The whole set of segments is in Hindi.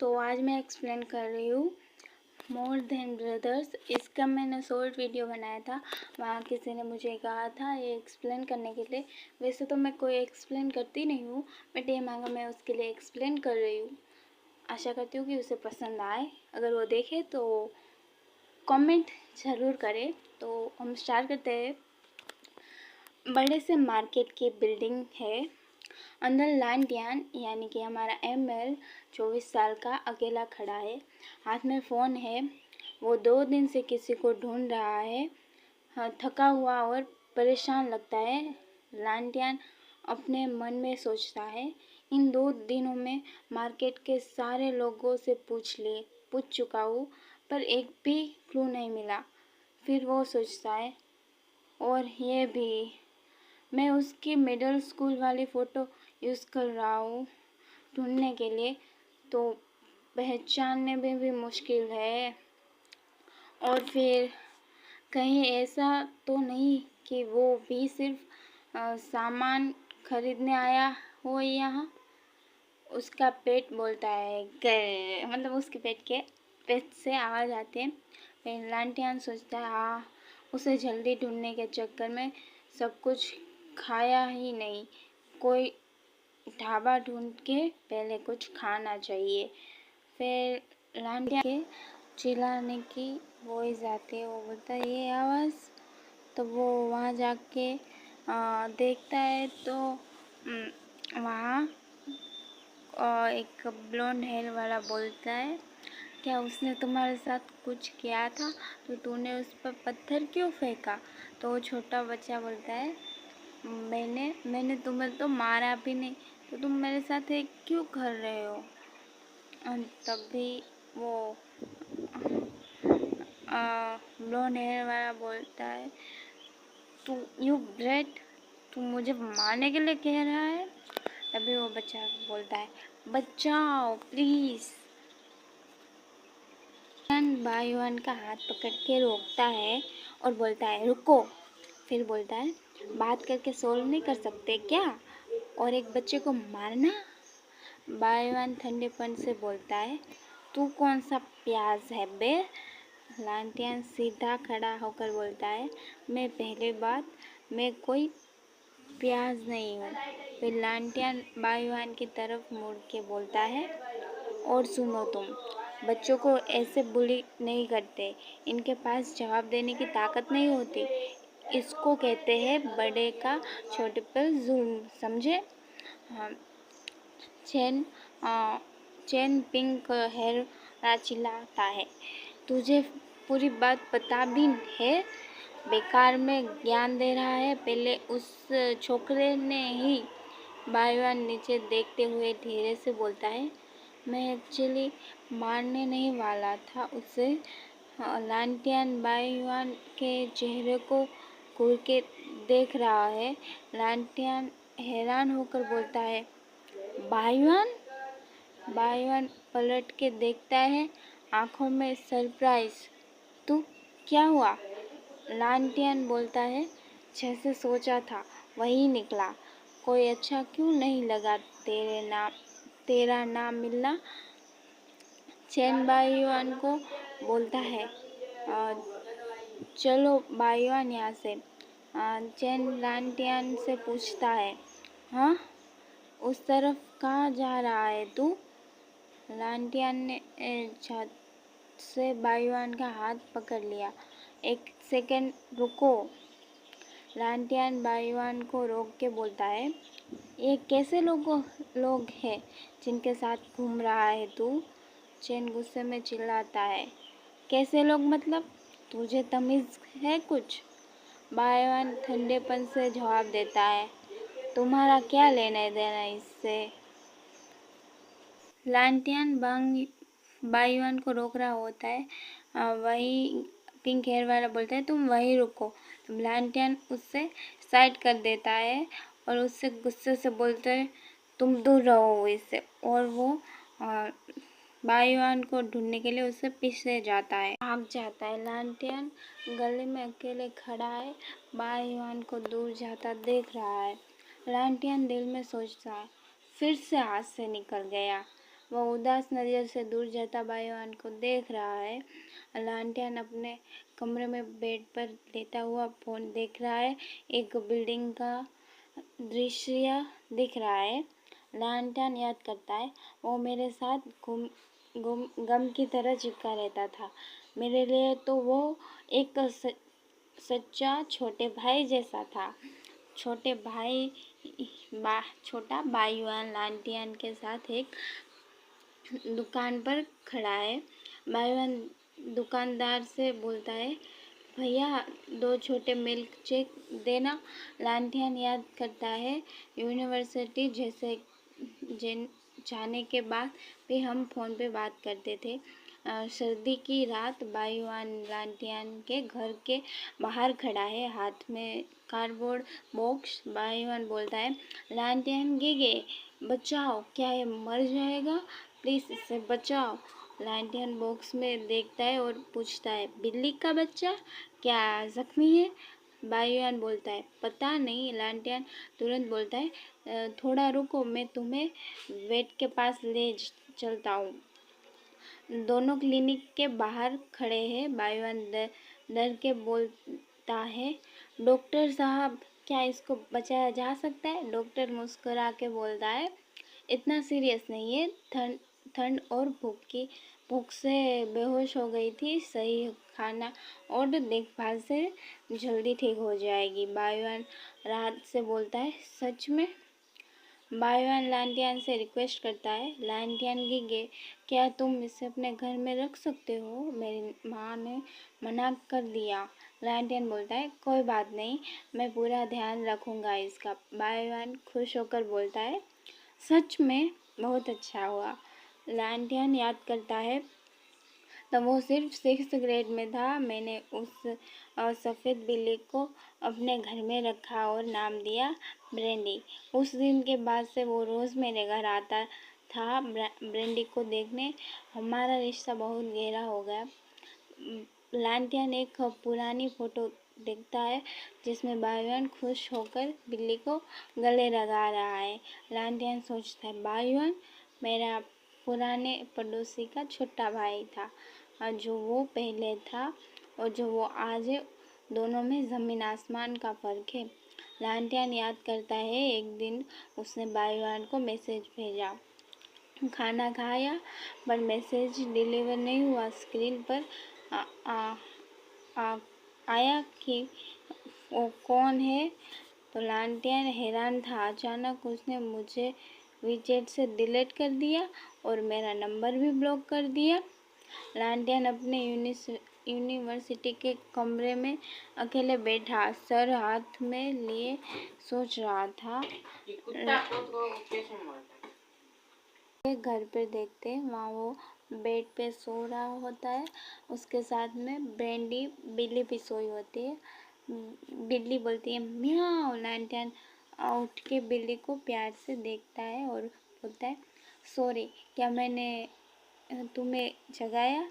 तो आज मैं एक्सप्लेन कर रही हूँ मोर देन ब्रदर्स। इसका मैंने शॉर्ट वीडियो बनाया था। वहाँ किसी ने मुझे कहा था ये एक्सप्लेन करने के लिए। वैसे तो मैं कोई एक्सप्लेन करती नहीं हूँ, बट ये मांगा मैं उसके लिए एक्सप्लेन कर रही हूँ। आशा करती हूँ कि उसे पसंद आए। अगर वो देखे तो कमेंट ज़रूर करे। तो हम स्टार्ट करते हैं। बड़े से मार्केट की बिल्डिंग है। अंदर लांटियान यानी कि हमारा ML 24 साल का अकेला खड़ा है। हाथ में फ़ोन है। वो 2 दिन से किसी को ढूंढ रहा है। हाँ, थका हुआ और परेशान लगता है। लांटियान अपने मन में सोचता है, इन 2 दिनों में मार्केट के सारे लोगों से पूछ चुका हूँ, पर एक भी क्लू नहीं मिला। फिर वो सोचता है, और ये भी, मैं उसकी मिडिल स्कूल वाली फ़ोटो यूज़ कर रहा हूँ ढूंढने के लिए, तो पहचानने में भी मुश्किल है। और फिर कहीं ऐसा तो नहीं कि वो भी सिर्फ सामान खरीदने आया हो यहाँ। उसका पेट बोलता है गर, मतलब उसके पेट से आवाज़ आते हैं। फिर लांटियान सोचता है, हाँ, उसे जल्दी ढूंढने के चक्कर में सब कुछ खाया ही नहीं। कोई ढाबा ढूंढ के पहले कुछ खाना चाहिए। फिर लांटिया के चिल्लाने की वॉइस आती है। वो बोलता है ये आवाज़। तो वो वहाँ जाके देखता है तो वहाँ एक ब्लॉन्ड हेयर वाला बोलता है, क्या उसने तुम्हारे साथ कुछ किया था? तो तूने उस पर पत्थर क्यों फेंका? तो वो छोटा बच्चा बोलता है, मैंने तुम्हें तो मारा भी नहीं, तो तुम मेरे साथ ये क्यों कर रहे हो? तभी वो ब्लॉन्ड हेयर वाला बोलता है, तू यू ब्रेड, तू मुझे मारने के लिए कह रहा है? तभी वो बच्चा बोलता है, बचाओ प्लीज़। बायुआन का हाथ पकड़ के रोकता है और बोलता है, रुको। फिर बोलता है, बात करके सोल्व नहीं कर सकते क्या? और एक बच्चे को मारना? बायुआन ठंडेपन से बोलता है, तू कौन सा प्याज है बे? लांटियान सीधा खड़ा होकर बोलता है, मैं कोई प्याज नहीं हूँ। फिर लांटियान बायुआन की तरफ मुड़ के बोलता है, और सुनो तुम, बच्चों को ऐसे बुली नहीं करते। इनके पास जवाब देने की ताकत नहीं होती। इसको कहते हैं बड़े का छोटे पर जुल्म, समझे? हाँ, चैन चैन पिंक हेयर चिल्लाता है, तुझे पूरी बात पता भी है? बेकार में ज्ञान दे रहा है। पहले उस छोकरे ने ही। बायुआन नीचे देखते हुए धीरे से बोलता है, मैं एक्चुअली मारने नहीं वाला था उसे। लांटियान बायुआन के चेहरे को घूर के देख रहा है। लांटियान हैरान होकर बोलता है, बायुआन? बायुआन पलट के देखता है, आंखों में सरप्राइज। तू, क्या हुआ? लांटियान बोलता है, जैसे सोचा था वही निकला। कोई अच्छा क्यों नहीं लगा तेरा नाम मिलना? चैन बायुआन को बोलता है, "आ, चलो बायुआन यहाँ से।" चैन लांटियान से पूछता है, हाँ, उस तरफ कहाँ जा रहा है तू? लांटियान ने छत से बायुआन का हाथ पकड़ लिया। एक सेकंड रुको। लांटियान बायुआन को रोक के बोलता है, ये कैसे लोग हैं जिनके साथ घूम रहा है तू? चैन गुस्से में चिल्लाता है, कैसे लोग मतलब? तुझे तमीज़ है कुछ? बायुआन ठंडेपन से जवाब देता है, तुम्हारा क्या लेना देना इससे? लांटियान बायुआन को रोक रहा होता है। वही पिंक हेयर वाला बोलता है, तुम वहीं रुको। तो लांटियान उससे साइड कर देता है और उससे गुस्से से बोलता है, तुम दूर रहो इससे। और वो बायुआन को ढूंढने के लिए उससे पीछे जाता है, भाग जाता है। लांटियान गली में अकेले खड़ा है, बायुआन को दूर जाता देख रहा है। लांटियान दिल में सोचता है, फिर से हाथ से निकल गया। वह उदास नज़र से दूर जाता बाईवान को देख रहा है। लालटेन अपने कमरे में बेड पर लेटा हुआ फ़ोन देख रहा है। एक बिल्डिंग का दृश्य दिख रहा है। लालटेन याद करता है, वो मेरे साथ गम की तरह चिपका रहता था। मेरे लिए तो वो एक सच्चा छोटे भाई जैसा था। छोटा बाईवान लालटेन के साथ एक दुकान पर खड़ा है। बाईवान दुकानदार से बोलता है, भैया 2 छोटे मिल्क शेक देना। लालटेन याद करता है, यूनिवर्सिटी जैसे जाने के बाद भी हम फ़ोन पे बात करते थे। सर्दी की रात बाईवान लालटेन के घर के बाहर खड़ा है, हाथ में कार्डबोर्ड बॉक्स। बाईवान बोलता है, लालटेन गिगे, बचाओ, क्या ये मर जाएगा? प्लीज़ इसे बचाओ। लालटेन बॉक्स में देखता है और पूछता है, बिल्ली का बच्चा? क्या ज़ख्मी है? बाईवान बोलता है, पता नहीं। लालटेन तुरंत बोलता है, थोड़ा रुको, मैं तुम्हें वेट के पास ले चलता हूँ। दोनों क्लिनिक के बाहर खड़े हैं। बाईवान डर के बोलता है, डॉक्टर साहब, क्या इसको बचाया जा सकता है? डॉक्टर मुस्कुरा के बोलता है, इतना सीरियस नहीं है, ठंड और भूख से बेहोश हो गई थी। सही खाना और देखभाल से जल्दी ठीक हो जाएगी। बाईवान राहत से बोलता है, सच में? बाईवान लालटेन से रिक्वेस्ट करता है, लालटेन गिगे, क्या तुम इसे अपने घर में रख सकते हो? मेरी माँ ने मना कर दिया। लालटेन बोलता है, कोई बात नहीं, मैं पूरा ध्यान रखूँगा इसका। बाईवान खुश होकर बोलता है, सच में? बहुत अच्छा हुआ। लालटेन याद करता है, तब वो सिर्फ 6th ग्रेड में था। मैंने उस सफ़ेद बिल्ली को अपने घर में रखा और नाम दिया ब्रेंडी। उस दिन के बाद से वो रोज़ मेरे घर आता था ब्रेंडी को देखने। हमारा रिश्ता बहुत गहरा हो गया। लालटेन एक पुरानी फ़ोटो देखता है जिसमें बाईवान खुश होकर बिल्ली को गले लगा रहा है। लालटेन सोचता है, बाईवान मेरा पुराने पड़ोसी का छोटा भाई था, जो वो पहले था और जो वो आज है, दोनों में ज़मीन आसमान का फ़र्क है। लालटेन याद करता है, एक दिन उसने बाईवान को मैसेज भेजा, खाना खाया, पर मैसेज डिलीवर नहीं हुआ। स्क्रीन पर आ, आ, आ, आया कि वो कौन है, तो लालटेन हैरान था। अचानक उसने मुझे वीचैट से डिलीट कर दिया और मेरा नंबर भी ब्लॉक कर दिया। लालटेन अपने यूनिवर्सिटी के कमरे में अकेले बैठा, सर हाथ में लिए सोच रहा था। घर पर देखते हैं, वहाँ वो बेड पे सो रहा होता है। उसके साथ में ब्रेंडी बिल्ली भी सोई होती है। बिल्ली बोलती है, म्याऊ। लालटेन उठ के बिल्ली को प्यार से देखता है और बोलता है, सॉरी, क्या मैंने तुम्हें जगाया?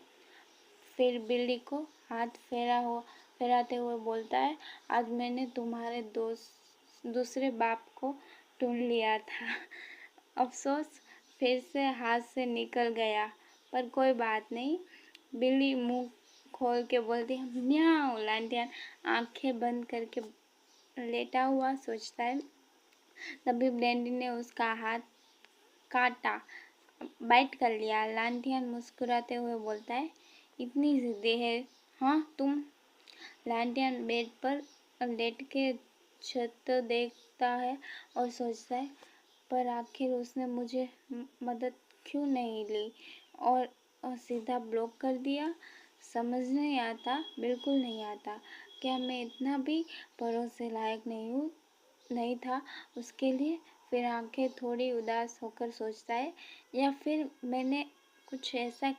फिर बिल्ली को हाथ फेराते हुए बोलता है, आज मैंने तुम्हारे दूसरे बाप को ढूंढ लिया था। अफसोस फिर से हाथ से निकल गया, पर कोई बात नहीं। बिल्ली मुंह खोल के बोलती है, म्याऊ। लालटेन आंखें बंद करके लेटा हुआ सोचता है। तभी ब्लेंडी ने उसका हाथ काटा, बाइट कर लिया। लालटेन मुस्कुराते हुए बोलता है, इतनी जिद्दी है हाँ तुम? लालटेन बेड पर लेट के छत देखता है और सोचता है, पर आखिर उसने मुझे मदद क्यों नहीं ली और सीधा ब्लॉक कर दिया? समझ नहीं आता, बिल्कुल नहीं आता। क्या मैं इतना भी भरोसे लायक नहीं था उसके लिए? फिर आंखें थोड़ी उदास होकर सोचता है, या फिर मैंने कुछ ऐसा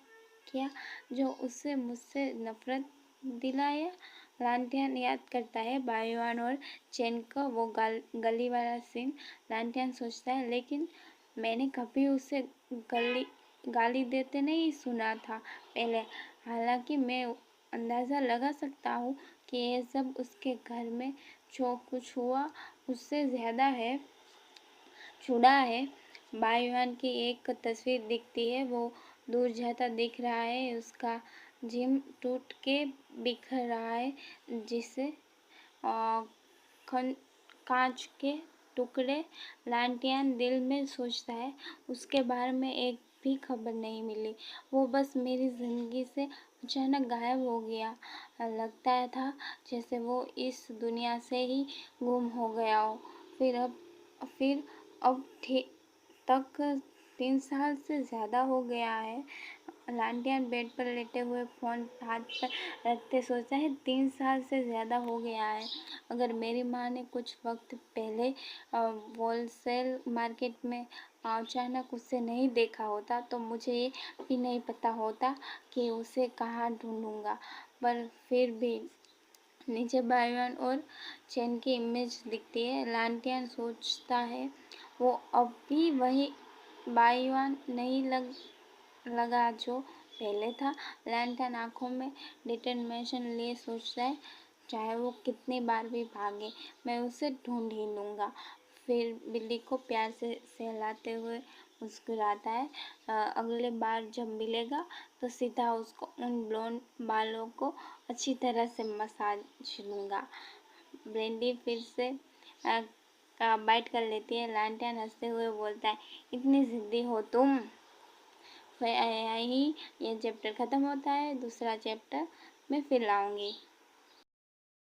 किया जो उससे मुझसे नफरत दिलाया? लालटेन याद करता है बाईवान और चैन का वो गली वाला सीन। लालटेन सोचता है, लेकिन मैंने कभी उसे गाली देते नहीं सुना था पहले। हालांकि मैं अंदाज़ा लगा सकता हूँ कि ये सब उसके घर में जो कुछ हुआ उससे ज़्यादा है जुड़ा है। बाईवान की एक तस्वीर दिखती है, वो दूर जाता दिख रहा है, उसका जिम टूट के बिखर रहा है, जिसे कांच के टुकड़े। लांटियान दिल में सोचता है, उसके बारे में एक भी खबर नहीं मिली, वो बस मेरी जिंदगी से अचानक गायब हो गया। लगता था जैसे वो इस दुनिया से ही गुम हो गया हो। फिर अब तक 3 साल से ज़्यादा हो गया है। लांटियान बेड पर लेटे हुए फ़ोन हाथ पर रखते सोचता है, 3 साल से ज़्यादा हो गया है। अगर मेरी माँ ने कुछ वक्त पहले होलसेल मार्केट में अचानक उसे नहीं देखा होता तो मुझे ये भी नहीं पता होता कि उसे कहाँ ढूंढूंगा। पर फिर भी नीचे बाईवान और चैन की इमेज दिखती है। लांटियान सोचता है, वो अब भी वही बाईवान नहीं लगा जो पहले था। लैंटन आंखों में डिटर्मिनेशन लिए सोचता है, चाहे वो कितनी बार भी भागे, मैं उसे ढूंढ ही लूँगा। फिर बिल्ली को प्यार से सहलाते हुए मुस्कुराता है। अगले बार जब मिलेगा तो सीधा उसको उन ब्लॉन्ड बालों को अच्छी तरह से मसाज लूँगा। ब्रेंडी फिर से बाइट कर लेती है। लैंटन हंसते हुए बोलता है, इतनी ज़िद्दी हो तुम। फिर यही ये चैप्टर ख़त्म होता है। दूसरा चैप्टर मैं फिर लाऊंगी।